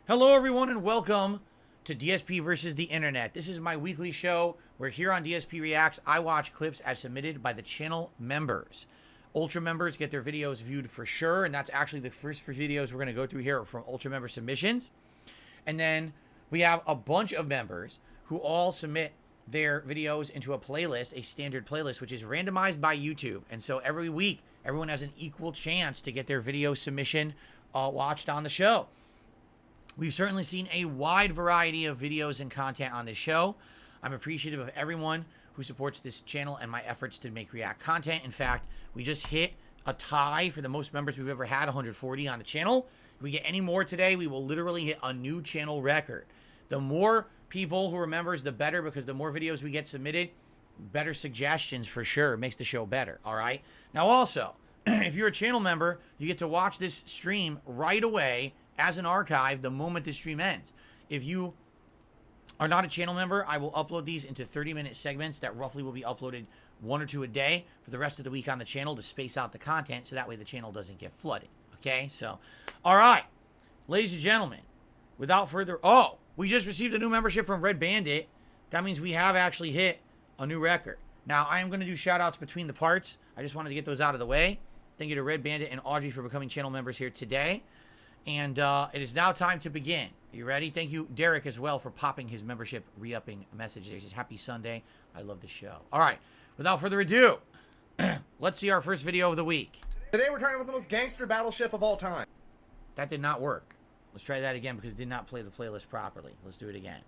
Hello, everyone, and welcome to DSP versus the Internet. This is my weekly show where here on DSP Reacts, I watch clips as submitted by the channel members. Ultra members get their videos viewed for sure, and that's actually the first videos we're going to go through here from Ultra member submissions. And then we have a bunch of members who all submit their videos into a playlist, a standard playlist, which is randomized by YouTube. And so every week, everyone has an equal chance to get their video submission watched on the show. We've certainly seen a wide variety of videos and content on this show. I'm appreciative of everyone who supports this channel and my efforts to make React content. In fact, we just hit a tie for the most members we've ever had, 140 on the channel. If we get any more today, we will literally hit a new channel record. The more people who are members, the better, because the more videos we get submitted, better suggestions for sure. It makes the show better, all right? Now also, if you're a channel member, you get to watch this stream right away as an archive the moment this stream ends. If you are not a channel member, I will upload these into 30-minute segments that roughly will be uploaded 1 or 2 a day for the rest of the week on the channel to space out the content so that way the channel doesn't get flooded. Okay, so, all right, ladies and gentlemen, without further, we just received a new membership from Red Bandit. That means we have actually hit a new record. Now, I am going to do shout-outs between the parts. I just wanted to get those out of the way. Thank you to Red Bandit and Audrey for becoming channel members here today. And it is now time to begin. Are you ready? Thank you, Derek, as well, for popping his membership re-upping message there. He says, happy Sunday. I love the show. All right. Without further ado, let's see our first video of the week. Today we're talking about the most gangster battleship of all time. That did not work. Let's try that again because it did not play the playlist properly. Let's do it again.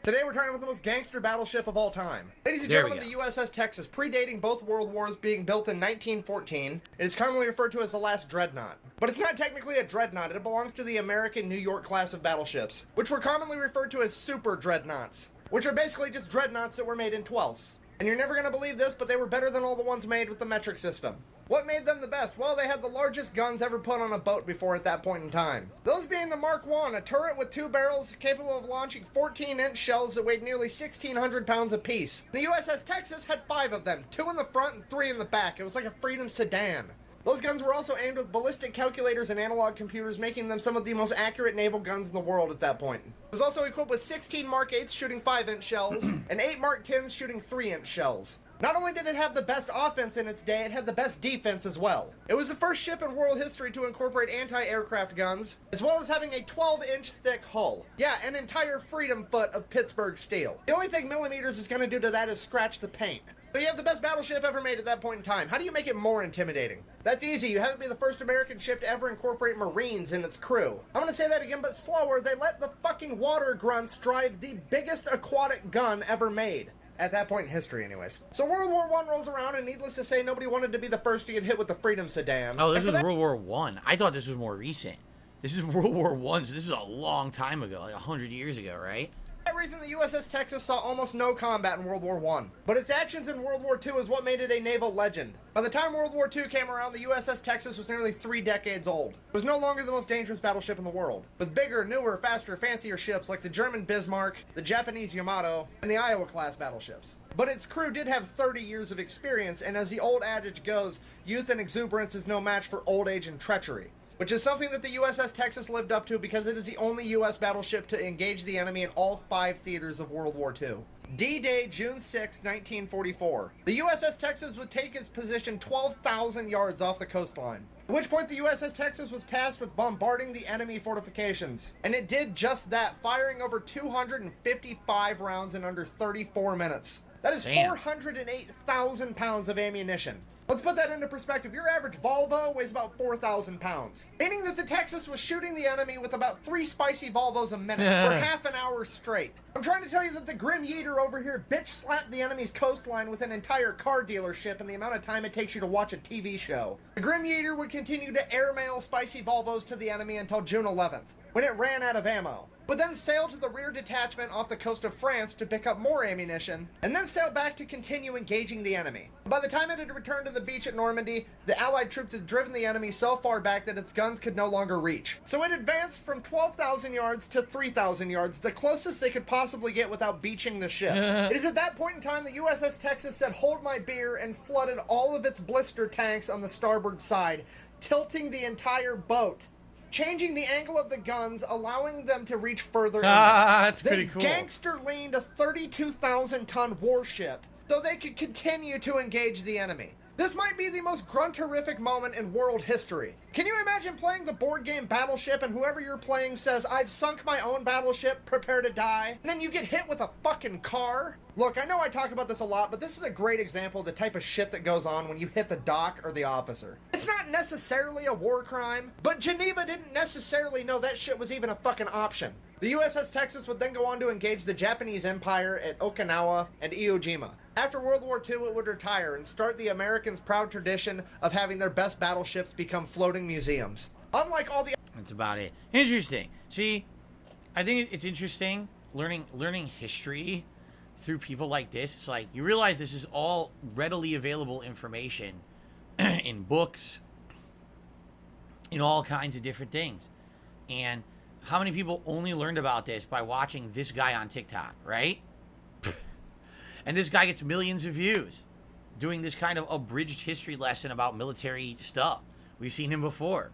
Today we're talking about the most gangster battleship of all time. Ladies and gentlemen, the USS Texas, predating both world wars, being built in 1914, it is commonly referred to as the last dreadnought. But it's not technically a dreadnought, it belongs to the American New York class of battleships, which were commonly referred to as super dreadnoughts, which are basically just dreadnoughts that were made in twelfths. And you're never going to believe this, but they were better than all the ones made with the metric system. What made them the best? Well, they had the largest guns ever put on a boat before at that point in time. Those being the Mark I, a turret with 2 barrels capable of launching 14-inch shells that weighed nearly 1,600 pounds apiece. The USS Texas had 5 of them, 2 in the front and 3 in the back. It was like a Freedom sedan. Those guns were also aimed with ballistic calculators and analog computers, making them some of the most accurate naval guns in the world at that point. It was also equipped with 16 Mark 8s shooting 5-inch shells, and 8 Mark 10s shooting 3-inch shells. Not only did it have the best offense in its day, it had the best defense as well. It was the first ship in world history to incorporate anti-aircraft guns, as well as having a 12-inch thick hull. Yeah, an entire freedom foot of Pittsburgh steel. The only thing millimeters is going to do to that is scratch the paint. So you have the best battleship ever made at that point in time. How do you make it more intimidating? That's easy. You have it be the first American ship to ever incorporate Marines in its crew. I'm going to say that again, but slower. They let the fucking water grunts drive the biggest aquatic gun ever made. At that point in history, anyways. So World War I rolls around, and needless to say, nobody wanted to be the first to get hit with the Freedom sedan. Oh, this is World War I. I thought this was more recent. This is World War I, so this is a long time ago, like 100 years ago, right? For that reason, the USS Texas saw almost no combat in World War I. But its actions in World War II is what made it a naval legend. By the time World War II came around, the USS Texas was nearly 3 decades old. It was no longer the most dangerous battleship in the world, with bigger, newer, faster, fancier ships like the German Bismarck, the Japanese Yamato, and the Iowa-class battleships. But its crew did have 30 years of experience, and as the old adage goes, youth and exuberance is no match for old age and treachery. Which is something that the USS Texas lived up to because it is the only U.S. battleship to engage the enemy in all 5 theaters of World War II. D-Day, June 6, 1944. The USS Texas would take its position 12,000 yards off the coastline. At which point the USS Texas was tasked with bombarding the enemy fortifications. And it did just that, firing over 255 rounds in under 34 minutes. That is 408,000 pounds of ammunition. Let's put that into perspective. Your average Volvo weighs about 4,000 pounds. Meaning that the Texas was shooting the enemy with about 3 spicy Volvos a minute for half an hour straight. I'm trying to tell you that the Grim Yeater over here bitch slapped the enemy's coastline with an entire car dealership in the amount of time it takes you to watch a TV show. The Grim Yeater would continue to airmail spicy Volvos to the enemy until June 11th, when it ran out of ammo. But then sailed to the rear detachment off the coast of France to pick up more ammunition, and then sailed back to continue engaging the enemy. By the time it had returned to the beach at Normandy, the Allied troops had driven the enemy so far back that its guns could no longer reach. So it advanced from 12,000 yards to 3,000 yards, the closest they could possibly get without beaching the ship. It is at that point in time the USS Texas said, "Hold my beer," and flooded all of its blister tanks on the starboard side, tilting the entire boat changing the angle of the guns, allowing them to reach further. That's pretty cool. They gangster leaned a 32,000-ton warship so they could continue to engage the enemy. This might be the most grunterific moment in world history. Can you imagine playing the board game Battleship and whoever you're playing says, "I've sunk my own battleship, prepare to die," and then you get hit with a fucking car? Look, I know I talk about this a lot, but this is a great example of the type of shit that goes on when you hit the doc or the officer. It's not necessarily a war crime, but Geneva didn't necessarily know that shit was even a fucking option. The USS Texas would then go on to engage the Japanese Empire at Okinawa and Iwo Jima. After World War II, it would retire and start the Americans' proud tradition of having their best battleships become floating museums. Unlike all the... That's about it. Interesting. See, I think it's interesting learning history through people like this. It's like you realize this is all readily available information in books, in all kinds of different things. And how many people only learned about this by watching this guy on TikTok, right? And this guy gets millions of views doing this kind of abridged history lesson about military stuff. We've seen him before.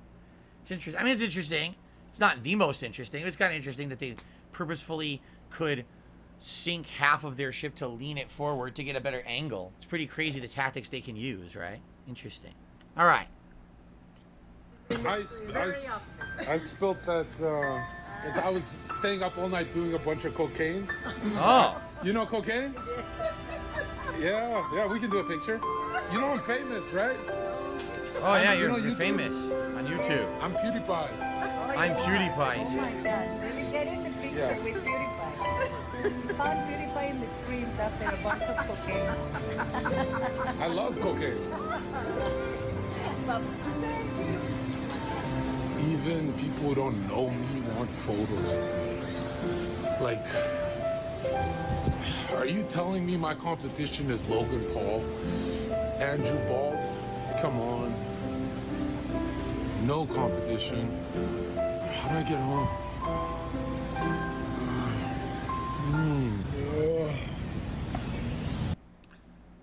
It's interesting. I mean, it's interesting. It's not the most interesting. It's kind of interesting that they purposefully could sink half of their ship to lean it forward to get a better angle. It's pretty crazy the tactics they can use, right? Interesting. All right. I spilled that, 'cause I was staying up all night doing a bunch of cocaine. Oh. You know cocaine? Yeah, we can do a picture. You know I'm famous, right? Oh, yeah, you're famous on YouTube. I'm PewDiePie. I'm PewDiePie. Oh my God, really get in the picture Yeah. with PewDiePie. Found PewDiePie in the street after a bunch of cocaine. I love cocaine. Even people who don't know me want photos. Like, are you telling me my competition is Logan Paul? Andrew Bald? Come on. No competition. How do I get home?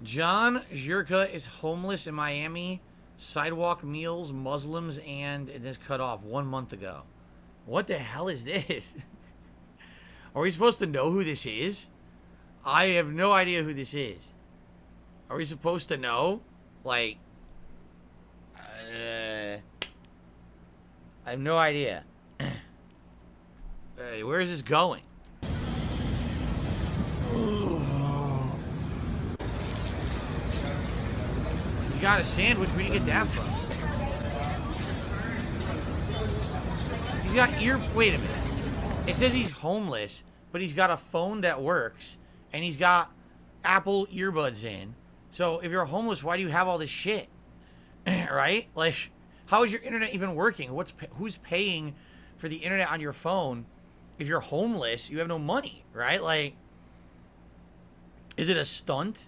John Jurka is homeless in Miami. Sidewalk meals, Muslims, and it is cut off 1 month ago. What the hell is this? Are we supposed to know who this is? I have no idea who this is. Are we supposed to know? Like, I have no idea. Where is this going? You got a sandwich. Where'd you get that from? He's got Wait a minute. It says he's homeless, but he's got a phone that works, and he's got Apple earbuds in. So if you're homeless, why do you have all this shit? Right? Like, how is your internet even working? Who's paying for the internet on your phone? If you're homeless, you have no money, right? Like, is it a stunt?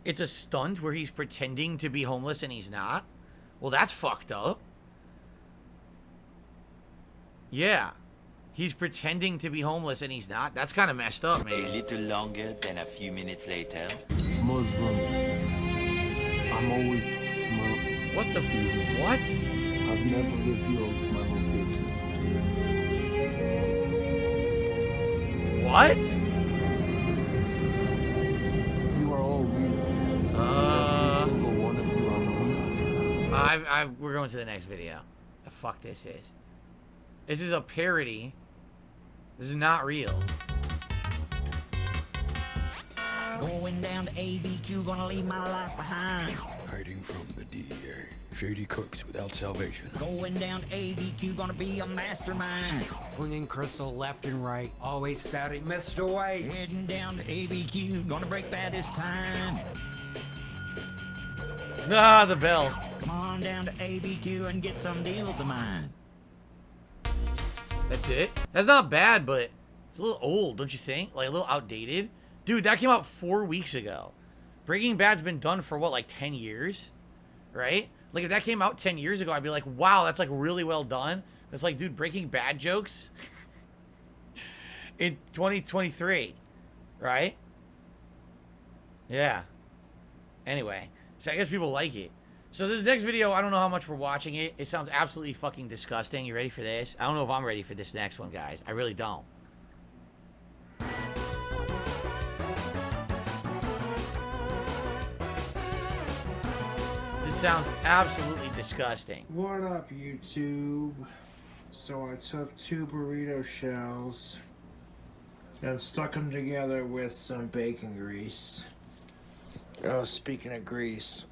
It's a stunt where he's pretending to be homeless and he's not? Well, that's fucked up. Yeah. He's pretending to be homeless and he's not? That's kind of messed up, man. A little longer than a few minutes later. Muslims. I'm always... What the... Excuse me. What? I've never revealed my location. What? You are all weak. Every single one of you are weak. We're going to the next video. The fuck this is. This is a parody. This is not real. Going down to ABQ, gonna leave my life behind. Hiding from the DEA. Shady cooks without salvation. Going down to ABQ, gonna be a mastermind. Slinging crystal left and right, always spouting Mr. White. Heading down to ABQ, gonna break bad this time. Ah, the bell. Come on down to ABQ and get some deals of mine. That's it? That's not bad, but it's a little old, don't you think? Like, a little outdated. Dude, that came out 4 weeks ago. Breaking Bad's been done for, what, like 10 years? Right? Like, if that came out 10 years ago, I'd be like, wow, that's, like, really well done. It's like, dude, Breaking Bad jokes in 2023. Right? Yeah. Anyway. So I guess people like it. So this next video, I don't know how much we're watching it. It sounds absolutely fucking disgusting. You ready for this? I don't know if I'm ready for this next one, guys. I really don't. This sounds absolutely disgusting. What up, YouTube? So I took 2 burrito shells and stuck them together with some bacon grease. Oh, speaking of grease.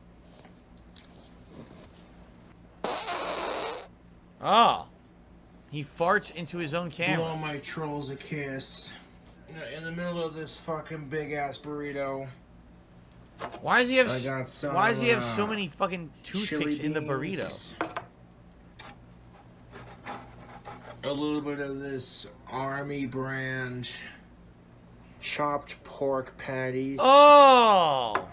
Oh. He farts into his own camera. Blow my trolls a kiss. In the middle of this fucking big ass burrito. Why does he have? I got some, why does he have so many fucking toothpicks in the beans, burrito? a little bit of this Army brand chopped pork patties. Oh!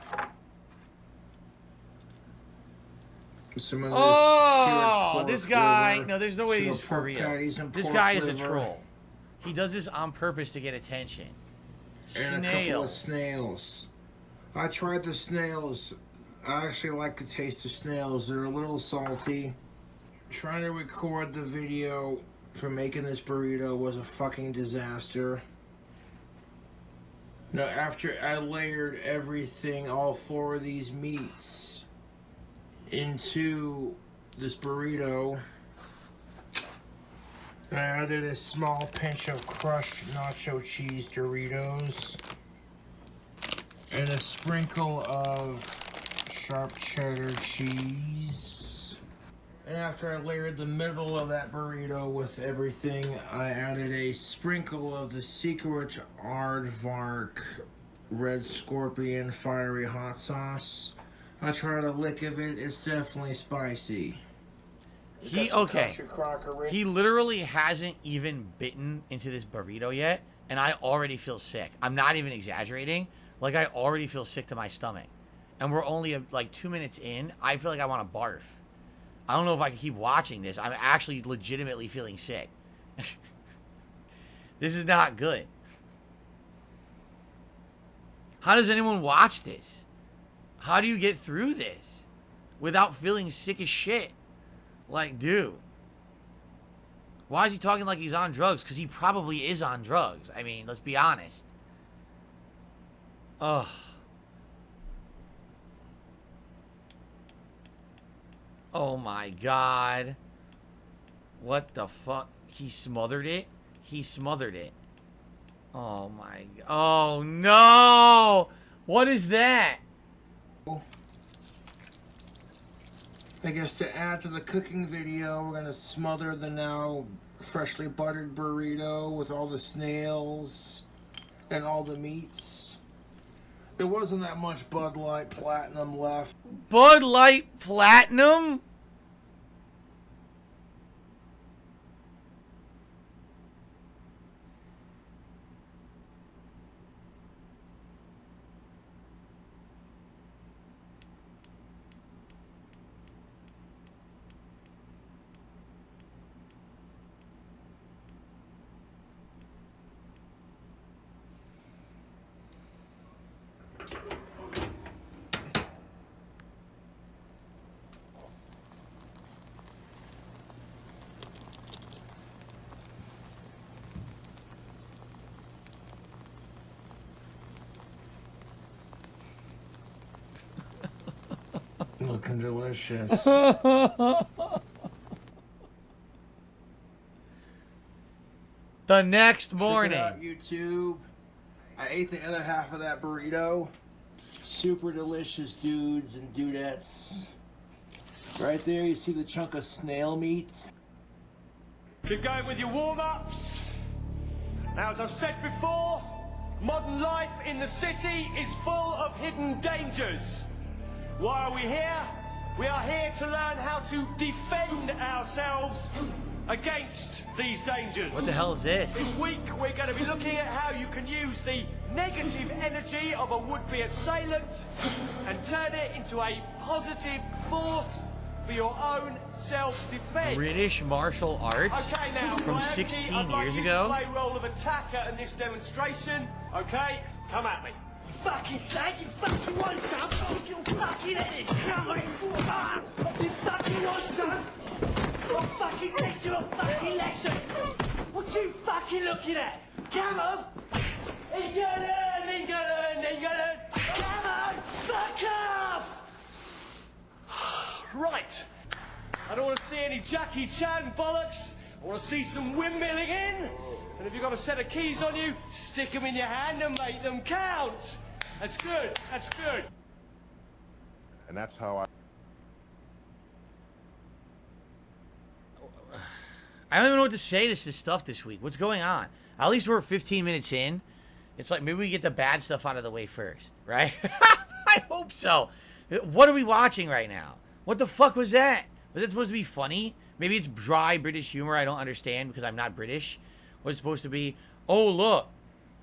Some of Oh! this This guy. liver, No, there's no way some he's for pork real. patties and This pork guy is a liver, troll. He does this on purpose to get attention. And a couple of Snails. snails. I tried the snails. I actually like the taste of snails. They're a little salty. Trying to record the video for making this burrito was a fucking disaster. Now, after I layered everything, all 4 of these meats, into this burrito, I added a small pinch of crushed nacho cheese Doritos and a sprinkle of sharp cheddar cheese. And after I layered the middle of that burrito with everything, I added a sprinkle of the secret Aardvark Red Scorpion Fiery Hot Sauce. I tried a lick of it, it's definitely spicy. He literally hasn't even bitten into this burrito yet, and I already feel sick. I'm not even exaggerating. Like, I already feel sick to my stomach. And we're only, like, 2 minutes in. I feel like I want to barf. I don't know if I can keep watching this. I'm actually legitimately feeling sick. This is not good. How does anyone watch this? How do you get through this without feeling sick as shit? Like, dude. Why is he talking like he's on drugs? Because he probably is on drugs. I mean, let's be honest. Ugh. Oh my god. What the fuck? He smothered it? He smothered it. Oh my god. Oh no! What is that? I guess to add to the cooking video, we're gonna smother the now freshly buttered burrito with all the snails and all the meats. There wasn't that much Bud Light Platinum left. Bud Light Platinum? Looking delicious. The next morning. Check it out, YouTube. I ate the other half of that burrito. Super delicious, dudes and dudettes. Right there, you see the chunk of snail meat. Keep going with your warm-ups. Now, as I've said before, modern life in the city is full of hidden dangers. Why are we here? We are here to learn how to defend ourselves against these dangers. What the hell is this? This week we're going to be looking at how you can use the negative energy of a would-be assailant and turn it into a positive force for your own self-defense. British martial arts Okay, now, from Ryan, 16 I'd like years you ago. to play role of attacker in this demonstration. Okay, come at me. You fucking slag, you fucking want some? Fuck your fucking head! Come on! You fucking want some? I'll fucking teach you a fucking lesson! What you fucking looking at? Come on! England! Come on! Fuck off! Right. I don't want to see any Jackie Chan bollocks. I want to see some windmilling in. And if you've got a set of keys on you, stick them in your hand and make them count. That's good. That's good. And that's how I don't even know what to say to this stuff this week. What's going on? At least we're 15 minutes in. It's like maybe we get the bad stuff out of the way first, right? I hope so. What are we watching right now? What the fuck was that? Was that supposed to be funny? Maybe it's dry British humor I don't understand because I'm not British. Was supposed to be, oh look,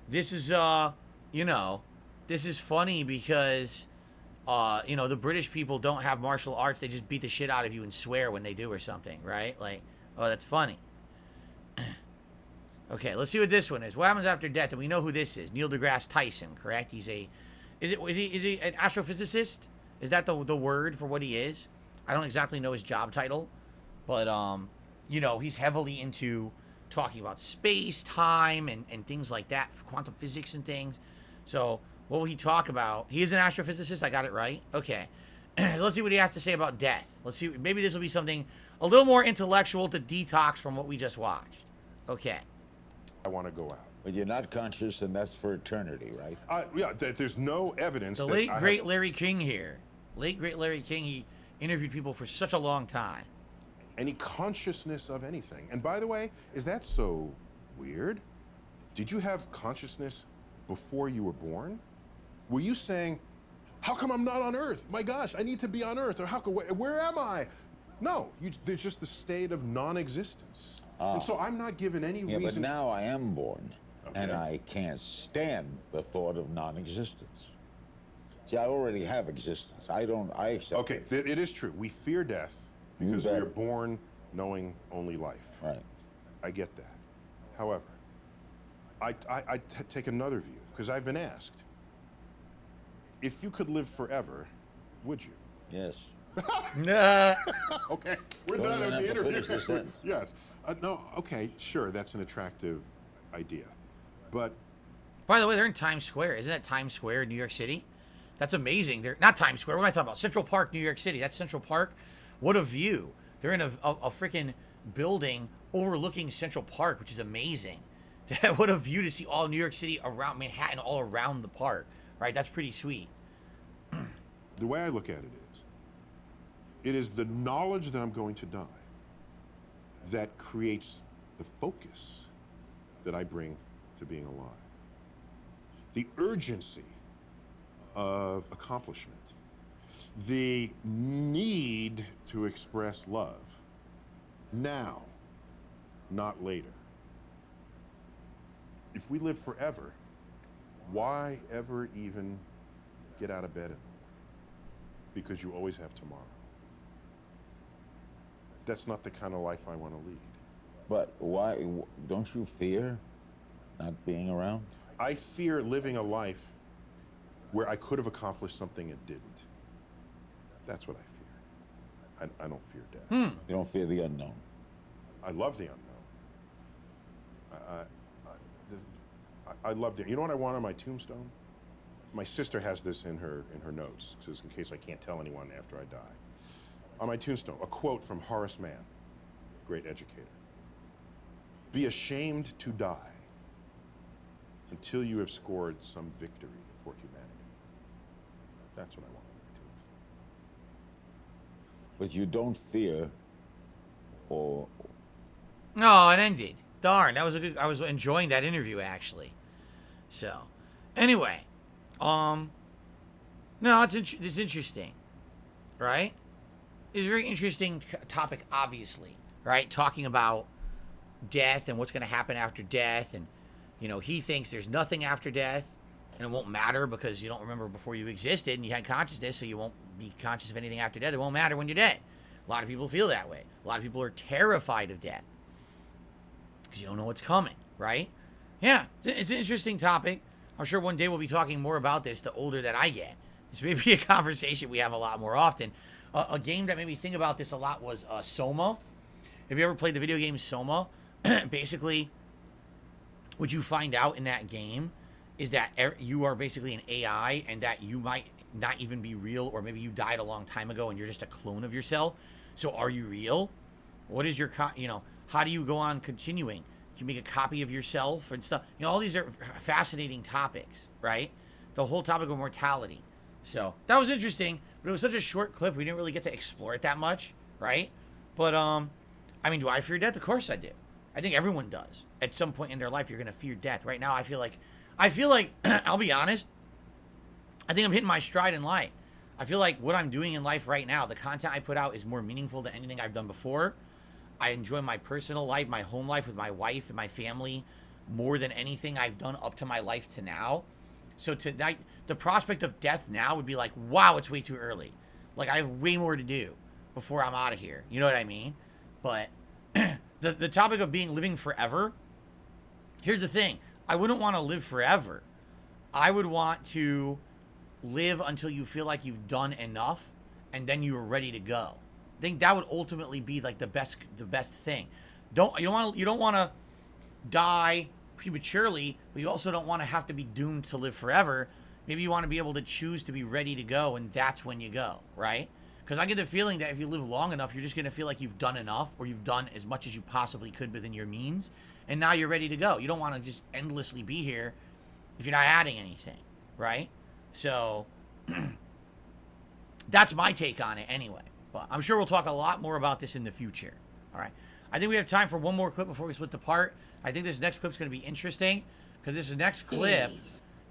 this is you know, this is funny because you know, the British people don't have martial arts. They just beat the shit out of you and swear when they do or something, right? Like, oh, that's funny. Okay, let's see what this one is. What happens after death? And we know who this is. Neil deGrasse Tyson, correct? He's a is he an astrophysicist? Is that the word for what he is? I don't exactly know his job title, but you know, he's heavily into talking about space, time, and things like that, quantum physics and things. So what will he talk about? He is an astrophysicist. I got it right. Okay. So let's see what he has to say about death. Let's see. Maybe this will be something a little more intellectual to detox from what we just watched. Okay. I want to go out. But you're not conscious, and that's for eternity, right? Yeah, there's no evidence. The late, great Larry King here. Late, great Larry King, he interviewed people for such a long time. Any consciousness of anything. And by the way, is that so weird? Did you have consciousness before you were born? Were you saying, how come I'm not on Earth? My gosh, I need to be on Earth. Or how come, where am I? No, there's just the state of non-existence. And so I'm not given any reason. But now I am born, and I can't stand the thought of non-existence. See, I already have existence. I accept Okay, it is true. We fear death because we are born knowing only life. Right. I get that. However, I take another view, because I've been asked, if you could live forever, would you? Yes. Nah. Okay, we're Don't done even with have the to interview. finish the sentence. Yes. No, okay, sure, that's an attractive idea. But by the way, they're in Times Square. Isn't that Times Square in New York City? That's amazing. They're not Times Square. What am I talking about? Central Park, New York City. That's Central Park. What a view. They're in a freaking building overlooking Central Park, which is amazing. What a view to see all New York City around Manhattan, all around the park. Right? That's pretty sweet. The way I look at it is the knowledge that I'm going to die that creates the focus that I bring to being alive. The urgency of accomplishment. The need to express love. Now, not later. If we live forever, why ever even get out of bed in the morning? Because you always have tomorrow. That's not the kind of life I want to lead. But why, don't you fear not being around? I fear living a life where I could have accomplished something and didn't. That's what I fear. I don't fear death. You don't fear the unknown? I love the unknown. I love the, you know what I want on my tombstone? My sister has this in her notes, just in case I can't tell anyone after I die. On my tombstone, a quote from Horace Mann, great educator. Be ashamed to die until you have scored some victory for humanity. That's what I want on my tombstone. But you don't fear, or... No, it ended. Darn, that was a good. I was enjoying that interview actually. So, anyway, no, it's interesting, right? It's a very interesting topic, obviously, right? Talking about death and what's going to happen after death, and you know, he thinks there's nothing after death, and it won't matter because you don't remember before you existed and you had consciousness, so you won't be conscious of anything after death. It won't matter when you're dead. A lot of people feel that way. A lot of people are terrified of death because you don't know what's coming, right? Yeah, it's an interesting topic. I'm sure one day we'll be talking more about this the older that I get. This may be a conversation we have a lot more often. A game that made me think about this a lot was Soma. Have you ever played the video game Soma? Basically, what you find out in that game is that you are basically an AI and that you might not even be real, or maybe you died a long time ago and you're just a clone of yourself. So are you real? What is your, how do you go on continuing? Can you make a copy of yourself and stuff? All these are fascinating topics, right? The whole topic of mortality. So that was interesting, but it was such a short clip. We didn't really get to explore it that much, right? But, I mean, do I fear death? Of course I do. I think everyone does. At some point in their life, you're going to fear death. Right now, I feel like, I'll be honest, I think I'm hitting my stride in life. I feel like what I'm doing in life right now, the content I put out is more meaningful than anything I've done before. I enjoy my personal life, my home life with my wife and my family more than anything I've done up to my life to now. So tonight, the prospect of death now would be like, wow, it's way too early. Like, I have way more to do before I'm out of here. You know what I mean? But the topic of living forever, here's the thing. I wouldn't want to live forever. I would want to live until you feel like you've done enough and then you're ready to go. I think that would ultimately be like the best thing. You don't want to die prematurely, but you also don't want to have to be doomed to live forever. Maybe you want to be able to choose to be ready to go, and that's when you go, right? Because I get the feeling that if you live long enough, you're just going to feel like you've done enough, or you've done as much as you possibly could within your means, and now you're ready to go. You don't want to just endlessly be here if you're not adding anything, right? So that's my take on it anyway. But I'm sure we'll talk a lot more about this in the future. All right. I think we have time for one more clip before we split the part. I think this next clip's going to be interesting because this next clip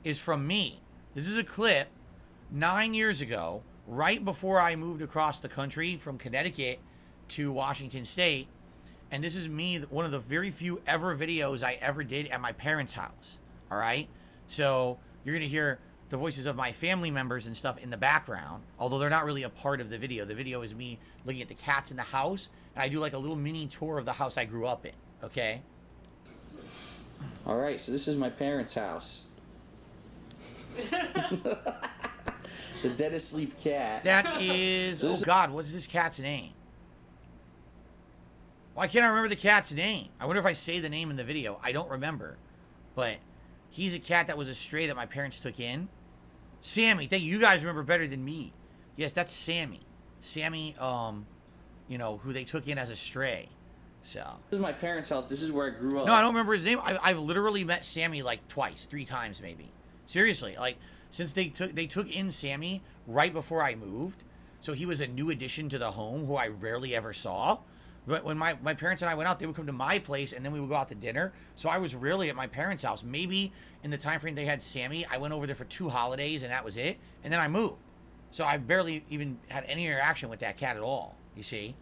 is from me. This is a clip 9 years ago, right before I moved across the country from Connecticut to Washington State. And this is me, one of the very few ever videos I ever did at my parents' house. All right. So you're going to hear the voices of my family members and stuff in the background, although they're not really a part of the video. The video is me looking at the cats in the house, and I do like a little mini tour of the house I grew up in, okay? All right, so this is my parents' house. The dead asleep cat. That is, oh God, what is this cat's name? Why can't I remember the cat's name? I wonder if I say the name in the video. I don't remember, but he's a cat that was a stray that my parents took in. Sammy, thank you. You guys remember better than me. Yes, that's Sammy. Sammy, who they took in as a stray. So this is my parents' house. This is where I grew up. No, I don't remember his name. I've literally met Sammy like twice, 3 times maybe. Seriously, like since they took in Sammy right before I moved, so he was a new addition to the home who I rarely ever saw. But when my parents and I went out, they would come to my place and then we would go out to dinner. So I was rarely at my parents' house. Maybe in the time frame they had Sammy, I went over there for 2 holidays and that was it. And then I moved. So I barely even had any interaction with that cat at all, you see.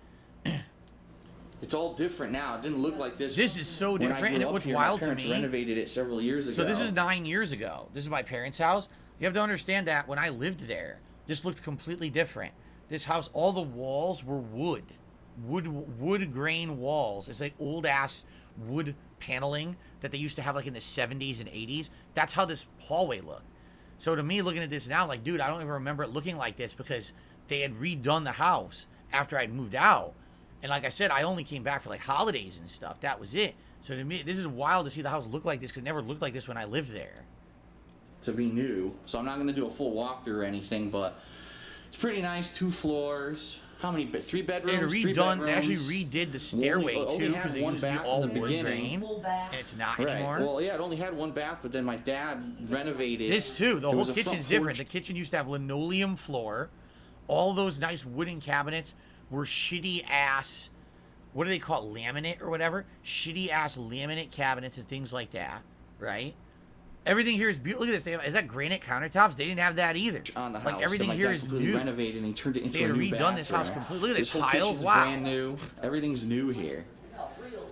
It's all different now. It didn't look like this. This is so different, and what's wild to me. My parents renovated it several years ago. So this is 9 years ago. This is my parents' house. You have to understand that when I lived there, this looked completely different. This house, all the walls were wood grain walls. It's like old ass wood paneling that they used to have like in the 70s and 80s. That's how this hallway looked. So to me, looking at this now, like, dude, I don't even remember it looking like this because they had redone the house after I'd moved out. And like I said, I only came back for like holidays and stuff. That was it. So to me, this is wild to see the house look like this because it never looked like this when I lived there. To be new. So I'm not going to do a full walkthrough or anything, but it's pretty nice. 2 floors. How many? 3 bedrooms? They actually redid the stairway too because it used to be all wood grain, and it's not anymore. Well, yeah, it only had 1 bath, but then my dad renovated. This too. The whole kitchen's different. The kitchen used to have linoleum floor. All those nice wooden cabinets were shitty ass. What do they call it? Laminate or whatever? Shitty ass laminate cabinets and things like that, right? Everything here is beautiful. Look at this. Is that granite countertops? They didn't have that either. On the house. Like everything here is new. Renovated and turned it into they a had new redone this house completely. Look at this tile. Wow. Brand new. Everything's new here.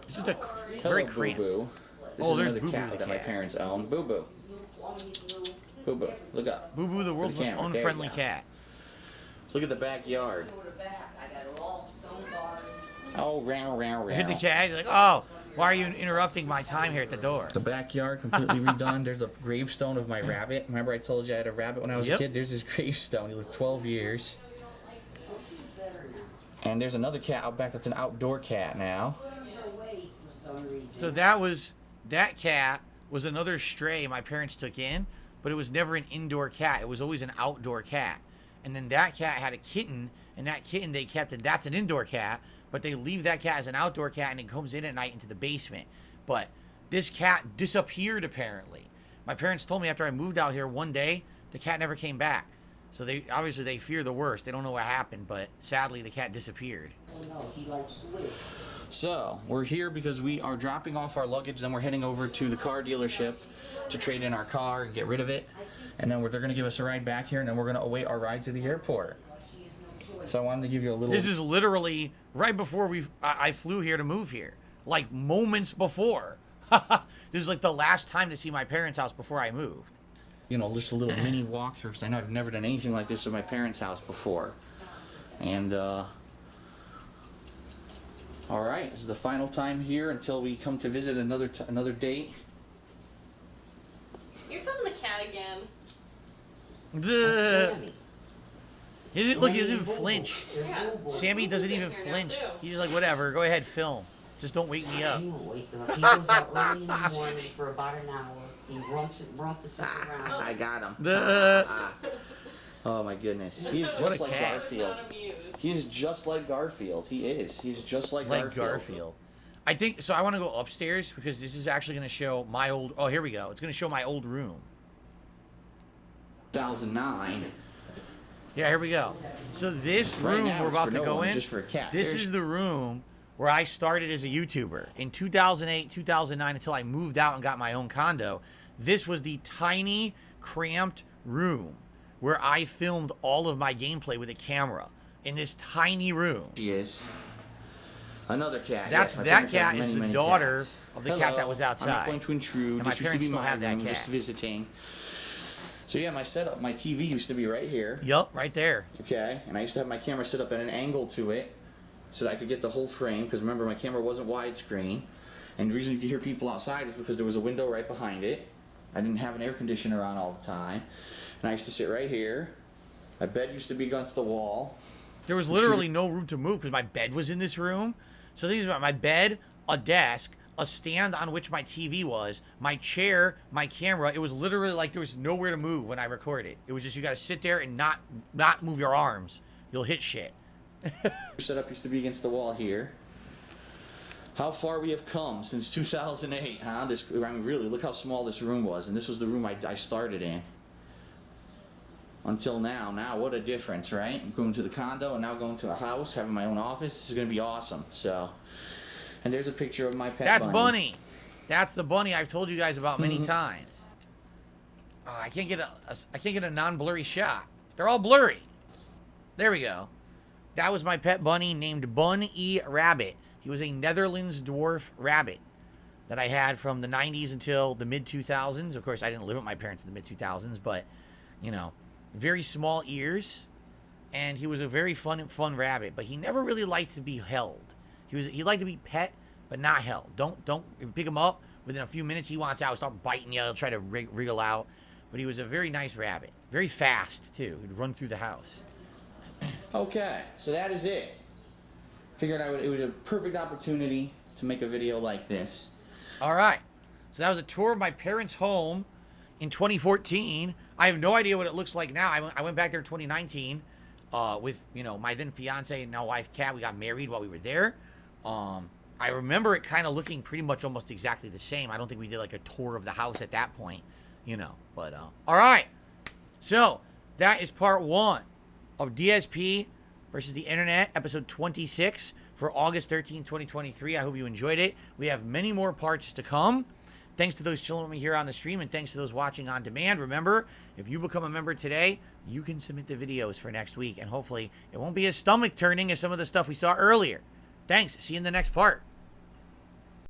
It's just a very cramped. Boo-boo. This is another cat that my parents own. Boo Boo. Boo Boo. Look up. Boo Boo, the world's most unfriendly cat. Look at the backyard. Oh, row. You hit the cat. You're like, oh, Why are you interrupting my time here at the door? The backyard completely redone. There's a gravestone of my rabbit. Remember I told you I had a rabbit when I was a kid? There's his gravestone. He lived 12 years. And there's another cat out back that's an outdoor cat now. So that cat was another stray my parents took in, but it was never an indoor cat. It was always an outdoor cat. And then that cat had a kitten, and that kitten they kept, and that's an indoor cat, but they leave that cat as an outdoor cat, and it comes in at night into the basement. But this cat disappeared, apparently. My parents told me after I moved out here one day, the cat never came back. So they obviously they fear the worst. They don't know what happened, but sadly the cat disappeared. So we're here because we are dropping off our luggage, then we're heading over to the car dealership to trade in our car and get rid of it. And then they're going to give us a ride back here, and then we're going to await our ride to the airport. So I wanted to give you a little... This is literally right before I flew here to move here. Like moments before. This is like the last time to see my parents' house before I moved. You know, just a little mini walkthrough, because I know I've never done anything like this at my parents' house before. And, alright, this is the final time here until we come to visit another date. You're filming the cat again. Look, he doesn't even flinch. Sammy doesn't even flinch. He's just like, whatever, go ahead, film. Just don't wake me up. He won't wake up. He goes out early in the morning for about an hour. He rumpus around. I got him. Oh my goodness. He's What just a like cat. Garfield. He's just like Garfield. He is. He's just like Garfield. I think, so I want to go upstairs because this is actually going to show my old, oh, here we go. It's going to show my old room. 2009. Yeah, here we go. So this Right room now we're it's about for to no go one, in, just for a cat. this There's- is the room where I started as a YouTuber. In 2008, 2009, until I moved out and got my own condo, this was the tiny, cramped room where I filmed all of my gameplay with a camera. In this tiny room. She is. Another cat. That's yes, my that parents have cat is many, the many daughter cats. of the Hello. cat that was outside. I'm not going to intrude. And my This used to parents be still my have that room, cat. just visiting. So yeah, my setup, my TV used to be right here. Yup, right there. Okay, and I used to have my camera set up at an angle to it so that I could get the whole frame, because remember my camera wasn't widescreen. And the reason you could hear people outside is because there was a window right behind it. I didn't have an air conditioner on all the time. And I used to sit right here. My bed used to be against the wall. There was literally no room to move because my bed was in this room. So these are my bed, a desk, a stand on which my TV was, my chair, my camera. It was literally like there was nowhere to move when I recorded. It was just you got to sit there and not move your arms. You'll hit shit. Setup used to be against the wall here. How far we have come since 2008, huh? I mean, really, look how small this room was, and this was the room I started in. Until now. Now, what a difference, right? I'm going to the condo and now going to a house, having my own office. This is going to be awesome. So, and there's a picture of my pet That's bunny. Bunny. That's the bunny I've told you guys about many times. Oh, I can't get a non-blurry shot. They're all blurry. There we go. That was my pet bunny named Bun-E Rabbit. He was a Netherlands dwarf rabbit that I had from the 90s until the mid-2000s. Of course, I didn't live with my parents in the mid-2000s, but, you know, very small ears, and he was a very fun rabbit, but he never really liked to be held. He liked to be pet, but not held. Don't if you pick him up, within a few minutes he wants out, start biting you, he'll try to wriggle out. But he was a very nice rabbit. Very fast, too. He'd run through the house. Okay, so that is it. Figured it was a perfect opportunity to make a video like this. All right. So that was a tour of my parents' home in 2014. I have no idea what it looks like now. I went back there in 2019 with, you know, my then fiance and now wife, Kat. We got married while we were there. I remember it kind of looking pretty much almost exactly the same. I don't think we did like a tour of the house at that point, you know. But, all right. So that is part 1 of DSP versus the Internet, episode 26 for August 13, 2023. I hope you enjoyed it. We have many more parts to come. Thanks to those chilling with me here on the stream, and thanks to those watching on demand. Remember, if you become a member today, you can submit the videos for next week, and hopefully it won't be as stomach-turning as some of the stuff we saw earlier. Thanks. See you in the next part.